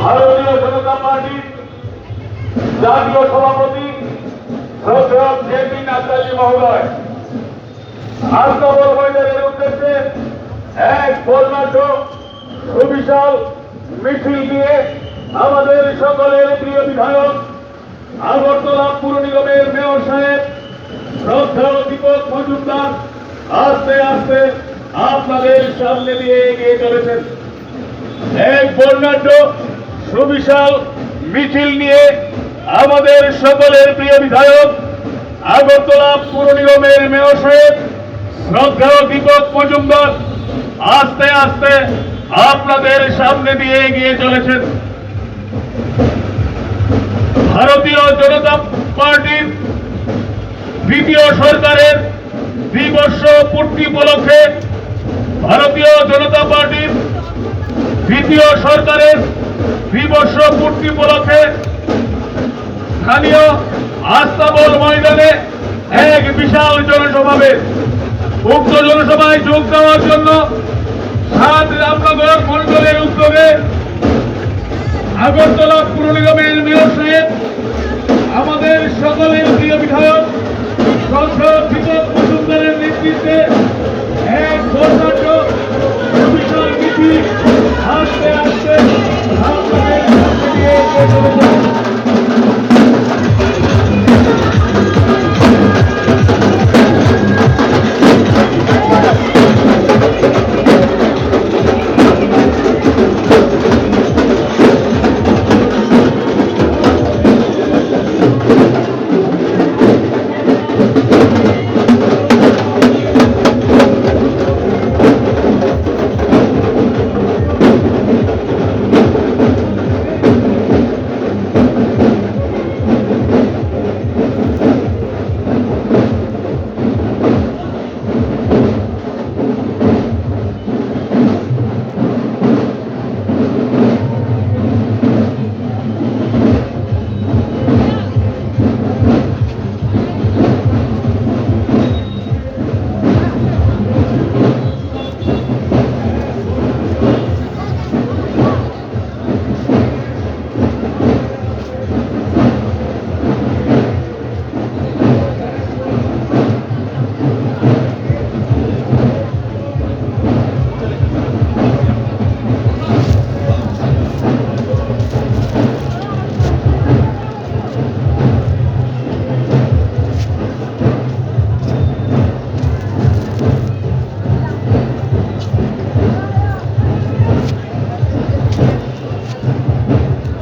ভারতীয় জনতা পার্টির জাতীয় সভাপতি শ্রদ্ধেয় জেপি নাড্ডাজি মহোদয় আস্তাবল ময়দানের উদ্দেশ্যে এক বর্ণাঢ্য সুবিশাল মিছিল দিয়ে আমাদের সকলের প্রিয় বিধায়ক আগরতলা পুর নিগমের মেয়র সাহেব শ্রদ্ধেয় দীপক মজুমদার আস্তে আস্তে আপনাদের সামনে দিয়ে এগিয়ে চলেছেন। এক বর্ণাঢ্য সুবিশাল মিছিল নিয়ে আমাদের সকলের প্রিয় বিধায়ক আগরতলা পুর নিগমের মেয়র সাহেব শ্রদ্ধেয় দীপক মজুমদার আস্তে আস্তে আপনাদের সামনে দিয়ে এগিয়ে চলেছেন। ভারতীয় জনতা পার্টির দ্বিতীয় সরকারের 2 বর্ষ পূর্তি উপলক্ষে ভারতীয় জনতা পার্টির দ্বিতীয় সরকারের 2 বর্ষ পূর্তি উপলক্ষে স্থানীয় আস্তাবল ময়দানে এক বিশাল জনসমাবেশ। উক্ত জনসভায় যোগ দেওয়ার জন্য 7 রামনগর মন্ডলের উদ্যোগে আগরতলা পুর নিগমের মেয়র সাহেব আমাদের সকলের প্রিয় বিধায়ক শ্রদ্ধেয় দীপক মজুমদারের নেতৃত্বে এক বর্ণাঢ্য সুবিশাল মিছিল আস্তে আস্তে আপনাদের সামনে দিয়ে